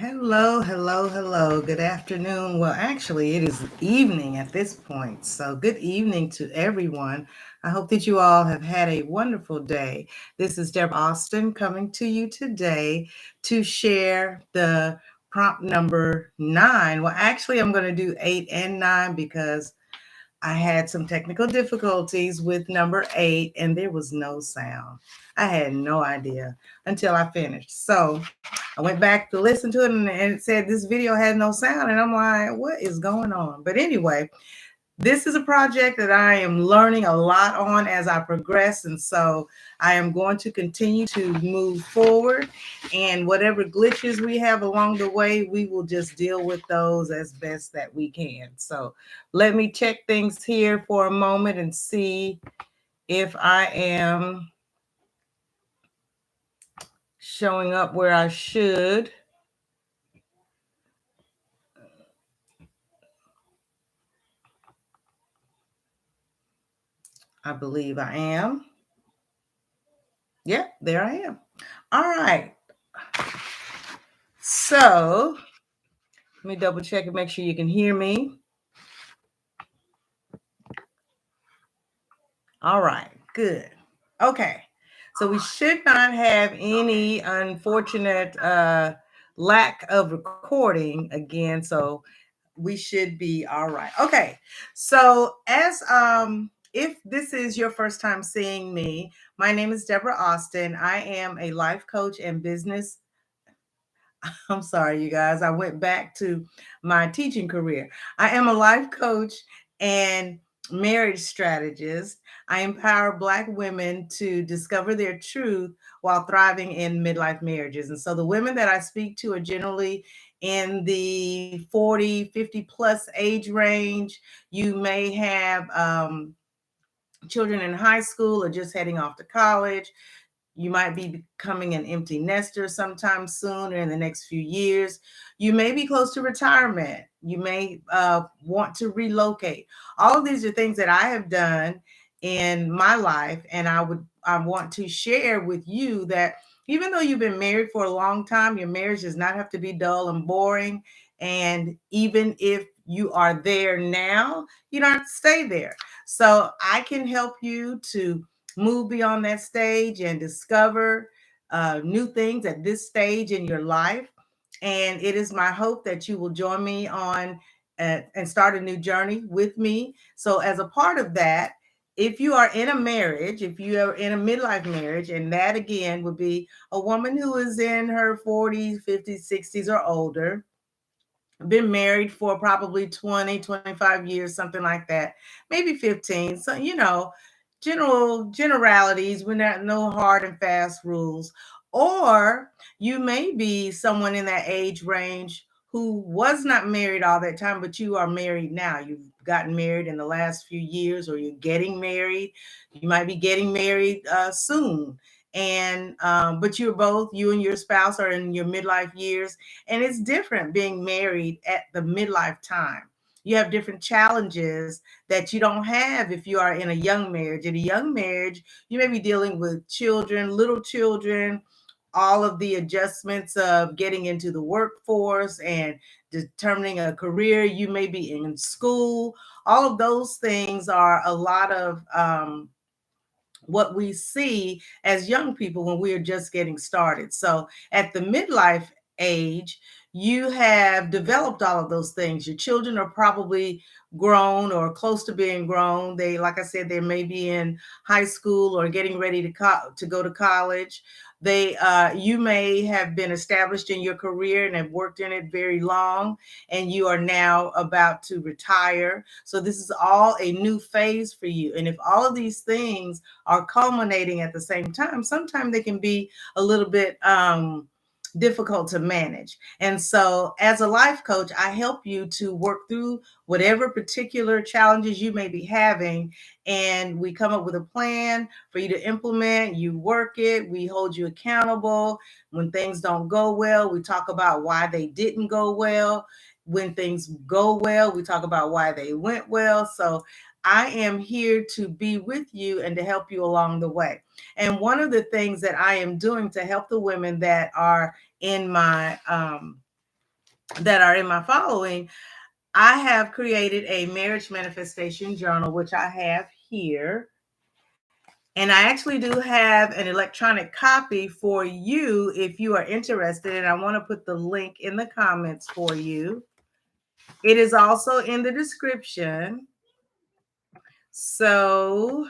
Hello, hello, hello. Good afternoon. Well, actually, it is evening at this point. So, good evening to everyone. I hope that you all have had a wonderful day. This is Deborah Austin coming to you today to share the prompt number 9. Well, actually, I'm going to do 8 and 9 because I had some technical difficulties with number 8 and there was no sound. I had no idea until I finished. So I went back to listen to it and it said this video had no sound. And I'm like, what is going on? But anyway, this is a project that I am learning a lot on as I progress. And so I am going to continue to move forward. And whatever glitches we have along the way, we will just deal with those as best that we can. So let me check things here for a moment and see if I am showing up where I should. I believe I am. Yep, there I am. All right. So let me double check and make sure you can hear me. All right, good. Okay. So we should not have any unfortunate lack of recording again. So we should be all right. Okay. So as if this is your first time seeing me, my name is Deborah Austin. I am a life coach and business. I'm sorry, you guys. I went back to my teaching career. I am a life coach and marriage strategist. I empower Black women to discover their truth while thriving in midlife marriages. And so the women that I speak to are generally in the 40, 50 plus age range. You may have children in high school or just heading off to college. You might be becoming an empty nester sometime soon or in the next few years. You may be close to retirement. You may want to relocate. All of these are things that I have done in my life, and I want to share with you that even though you've been married for a long time, your marriage does not have to be dull and boring. And even if you are there now, you don't have to stay there. So I can help you to move beyond that stage and discover new things at this stage in your life. And it is my hope that you will join me on and start a new journey with me. So, as a part of that, if you are in a marriage, if you are in a midlife marriage, and that again would be a woman who is in her 40s, 50s, 60s, or older, been married for probably 20, 25 years, something like that, maybe 15. So, generalities, we're not no hard and fast rules. Or you may be someone in that age range who was not married all that time, but you are married now. You've gotten married in the last few years, or you're getting married. You might be getting married soon. And but you and your spouse are in your midlife years, and it's different being married at the midlife time. You have different challenges that you don't have if you are in a young marriage. In a young marriage, you may be dealing with children, little children, all of the adjustments of getting into the workforce and determining a career. You may be in school. All of those things are a lot of what we see as young people when we are just getting started. So at the midlife age, you have developed all of those things. Your children are probably grown or close to being grown. They, like I said, they may be in high school or getting ready to go to college. You may have been established in your career and have worked in it very long, and you are now about to retire. So this is all a new phase for you. And if all of these things are culminating at the same time, sometimes they can be a little bit difficult to manage. And so, as a life coach, I help you to work through whatever particular challenges you may be having. And we come up with a plan for you to implement. You work it, we hold you accountable. When things don't go well, we talk about why they didn't go well. When things go well, we talk about why they went well. So, I am here to be with you and to help you along the way. And one of the things that I am doing to help the women that are in my that are in my following, I have created a marriage manifestation journal, which I have here. And I actually do have an electronic copy for you if you are interested. And I want to put the link in the comments for you. It is also in the description. So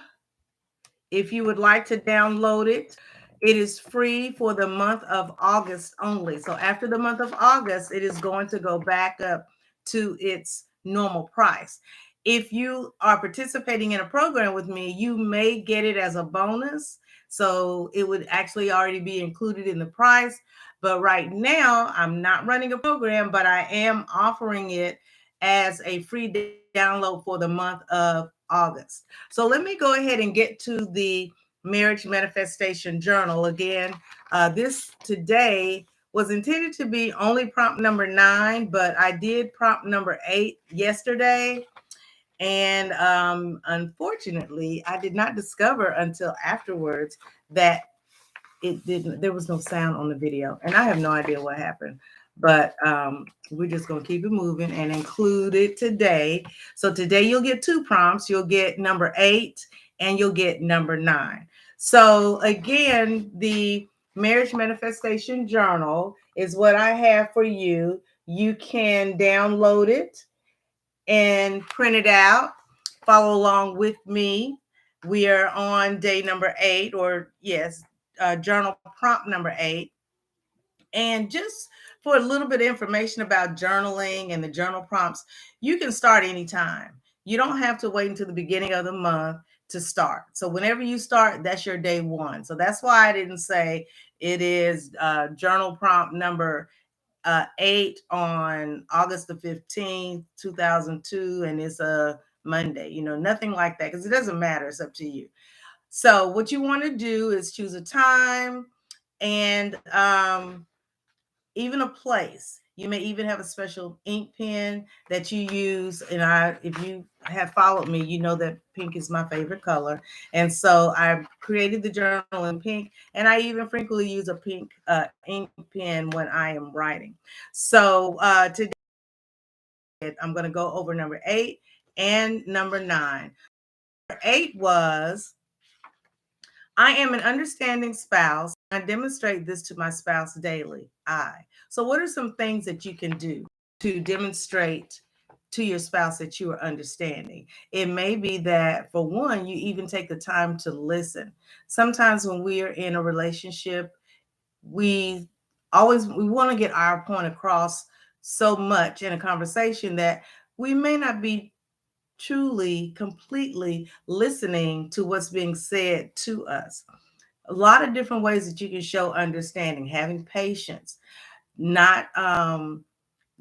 if you would like to download it, it is free for the month of August only. So after the month of August, it is going to go back up to its normal price. If you are participating in a program with me, you may get it as a bonus. So it would actually already be included in the price. But right now, I'm not running a program, but I am offering it as a free download for the month of August. So let me go ahead and get to the Marriage Manifestation Journal again. This today was intended to be only prompt number 9, but I did prompt number 8 yesterday. And unfortunately, I did not discover until afterwards that there was no sound on the video. And I have no idea what happened. But we're just going to keep it moving and include it today. So today you'll get 2 prompts. You'll get number 8 and you'll get number 9. So again, the Marriage Manifestation Journal is what I have for you. You can download it and print it out. Follow along with me. We are on day number 8, or yes, journal prompt number 8. And just for a little bit of information about journaling and the journal prompts, you can start anytime. You don't have to wait until the beginning of the month to start. So whenever you start, that's your day 1. So that's why I didn't say it is journal prompt number 8 on August the 15th, 2002, and it's a Monday. Nothing like that, because it doesn't matter. It's up to you. So what you want to do is choose a time and even a place. You may even have a special ink pen that you use. And if you have followed me, you know that pink is my favorite color. And so I created the journal in pink, and I even frequently use a pink ink pen when I am writing. So today I'm going to go over number 8 and number 9. Number 8 was, I am an understanding spouse. I demonstrate this to my spouse daily. So what are some things that you can do to demonstrate to your spouse that you are understanding? It may be that, for one, you even take the time to listen. Sometimes when we are in a relationship, we want to get our point across so much in a conversation that we may not be truly, completely listening to what's being said to us. A lot of different ways that you can show understanding: having patience, not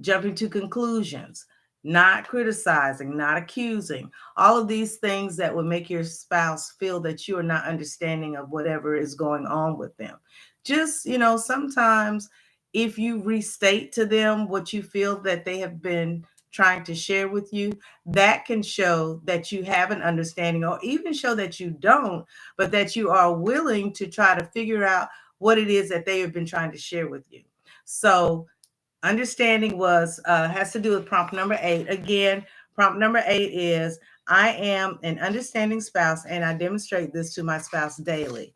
jumping to conclusions, not criticizing, not accusing, all of these things that would make your spouse feel that you are not understanding of whatever is going on with them. Just, sometimes if you restate to them what you feel that they have been trying to share with you, that can show that you have an understanding, or even show that you don't, but that you are willing to try to figure out what it is that they have been trying to share with you. So understanding has to do with prompt number 8. Again, prompt number 8 is, I am an understanding spouse, and I demonstrate this to my spouse daily.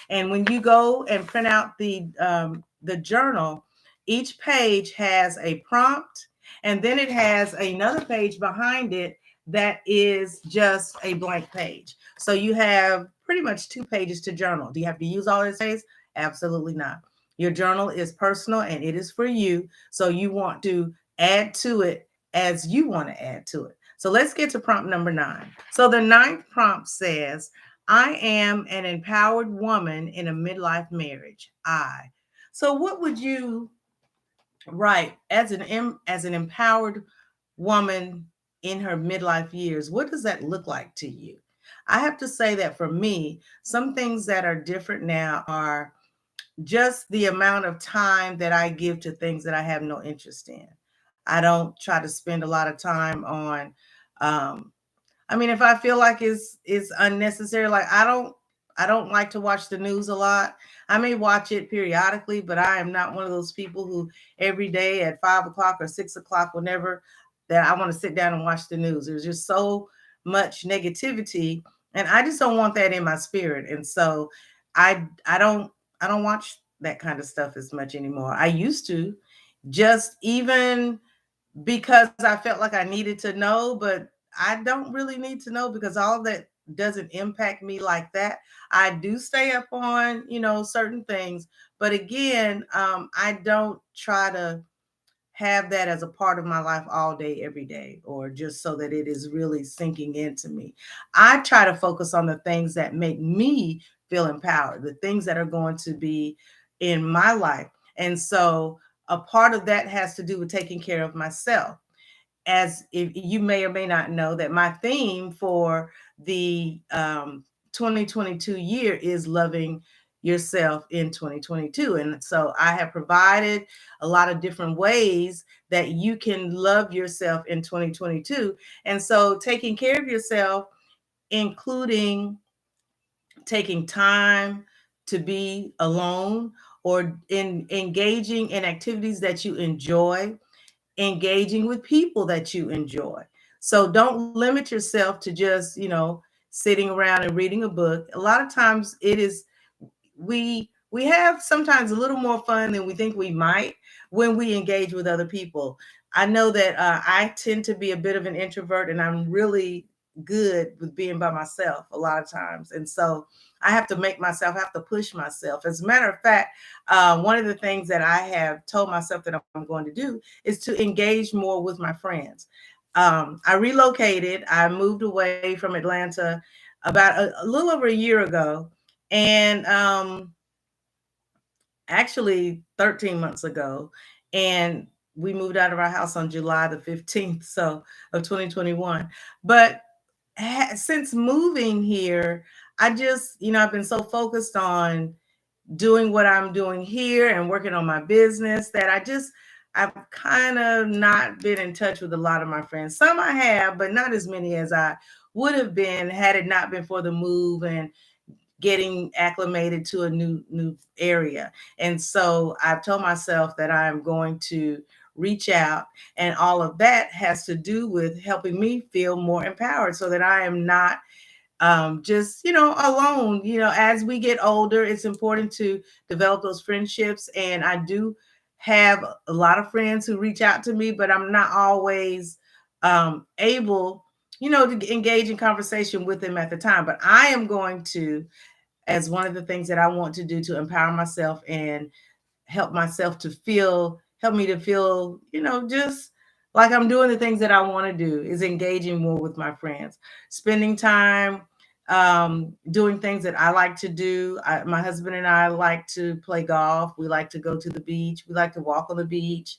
And when you go and print out the journal, each page has a prompt, and then it has another page behind it that is just a blank page. So you have pretty much 2 pages to journal. Do you have to use all this space? Absolutely not. Your journal is personal and it is for you. So you want to add to it as you want to add to it. So let's get to prompt number 9. So the 9th prompt says, I am an empowered woman in a midlife marriage. So what would you write as an empowered woman in her midlife years? What does that look like to you? I have to say that for me, some things that are different now are just the amount of time that I give to things that I have no interest in. I don't try to spend a lot of time on, if I feel like it's unnecessary, like I don't like to watch the news a lot. I may watch it periodically, but I am not one of those people who every day at 5 o'clock or 6 o'clock, whenever that I want to sit down and watch the news. There's just so much negativity, and I just don't want that in my spirit. And so I don't watch that kind of stuff as much anymore. I used to, just even because I felt like I needed to know, but I don't really need to know because all that doesn't impact me like that. I do stay up on, certain things, but again, I don't try to have that as a part of my life all day, every day, or just so that it is really sinking into me. I try to focus on the things that make me feel empowered, the things that are going to be in my life. And so a part of that has to do with taking care of myself. As if you may or may not know that my theme for the 2022 year is loving yourself in 2022. And so I have provided a lot of different ways that you can love yourself in 2022. And so taking care of yourself, including taking time to be alone or in engaging in activities that you enjoy, engaging with people that you enjoy. So don't limit yourself to just, sitting around and reading a book. A lot of times it is we have sometimes a little more fun than we think we might when we engage with other people. I know that I tend to be a bit of an introvert, and I'm really good with being by myself a lot of times. And so I have to make myself, have to push myself. As a matter of fact, one of the things that I have told myself that I'm going to do is to engage more with my friends. I relocated, I moved away from Atlanta about a little over a year ago. And actually 13 months ago. And we moved out of our house on July the 15th, so of 2021. But since moving here, I just, I've been so focused on doing what I'm doing here and working on my business that I've kind of not been in touch with a lot of my friends. Some I have, but not as many as I would have been had it not been for the move and getting acclimated to a new area. And so I've told myself that I'm going to reach out, and all of that has to do with helping me feel more empowered so that I am not just alone. As we get older, it's important to develop those friendships, and I do have a lot of friends who reach out to me, but I'm not always able to engage in conversation with them at the time. But I am going to, as one of the things that I want to do to empower myself and help me to feel, just like I'm doing the things that I want to do, is engaging more with my friends, spending time, doing things that I like to do. My husband and I like to play golf. We like to go to the beach. We like to walk on the beach.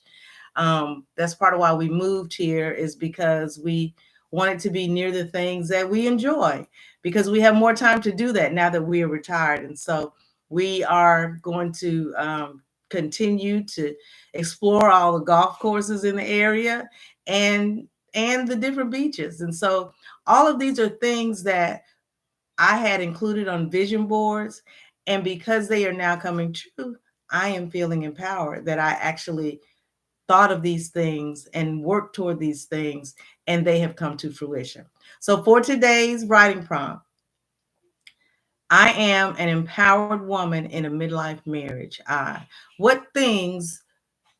That's part of why we moved here, is because we wanted to be near the things that we enjoy, because we have more time to do that now that we are retired. And so we are going to continue to explore all the golf courses in the area and the different beaches. And so all of these are things that I had included on vision boards, and because they are now coming true, I am feeling empowered that I actually thought of these things and worked toward these things, and they have come to fruition. So for today's writing prompt, I am an empowered woman in a midlife marriage. What things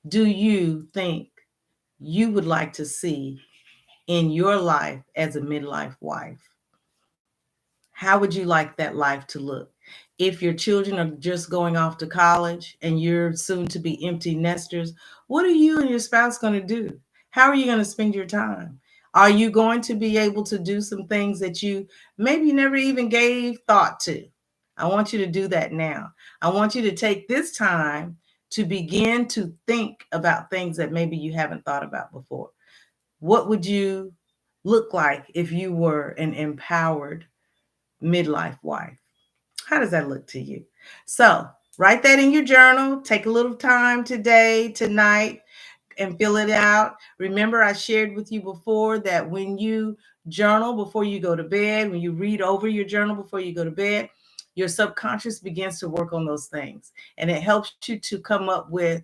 do you think you would like to see in your life as a midlife wife? How would you like that life to look? If your children are just going off to college and you're soon to be empty nesters, what are you and your spouse going to do? How are you going to spend your time? Are you going to be able to do some things that you maybe never even gave thought to? I want you to do that now. I want you to take this time to begin to think about things that maybe you haven't thought about before. What would you look like if you were an empowered midlife wife? How does that look to you? So write that in your journal. Take a little time today, tonight, and fill it out. Remember, I shared with you before that when you journal before you go to bed, when you read over your journal before you go to bed, your subconscious begins to work on those things, and it helps you to come up with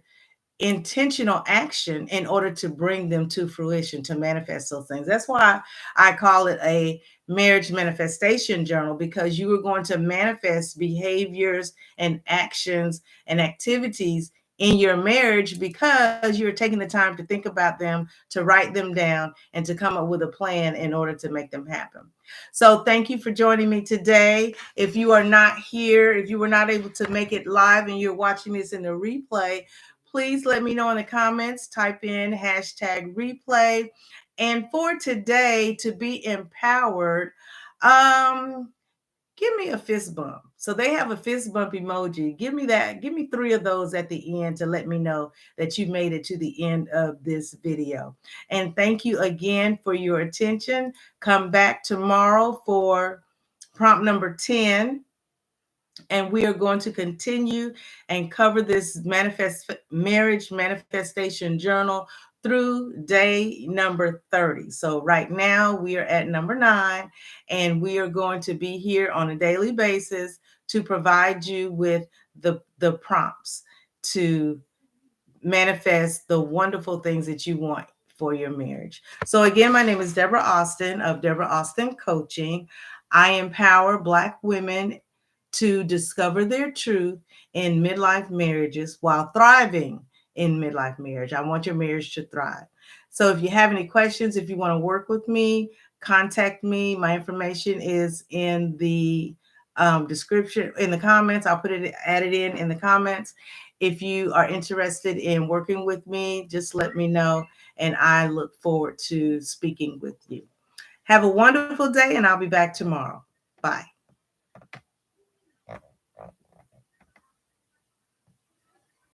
intentional action in order to bring them to fruition, to manifest those things. That's why I call it a marriage manifestation journal, because you are going to manifest behaviors and actions and activities in your marriage because you're taking the time to think about them, to write them down, and to come up with a plan in order to make them happen. So thank you for joining me today. If you are not here, if you were not able to make it live and you're watching this in the replay, please let me know in the comments. Type in hashtag replay. And for today, to be empowered, give me a fist bump. So they have a fist bump emoji. Give me that. Give me 3 of those at the end to let me know that you made it to the end of this video. And thank you again for your attention. Come back tomorrow for prompt number 10. And we are going to continue and cover this marriage manifestation journal through day number 30. So right now we are at number 9, and we are going to be here on a daily basis to provide you with the prompts to manifest the wonderful things that you want for your marriage. So again, my name is Deborah Austin of Deborah Austin Coaching. I empower Black women to discover their truth in midlife marriages while thriving in midlife marriage. I want your marriage to thrive. So if you have any questions, if you want to work with me, contact me. My information is in the description, in the comments. I'll put it added in the comments. If you are interested in working with me, just let me know, and I look forward to speaking with you. Have a wonderful day, and I'll be back tomorrow. Bye.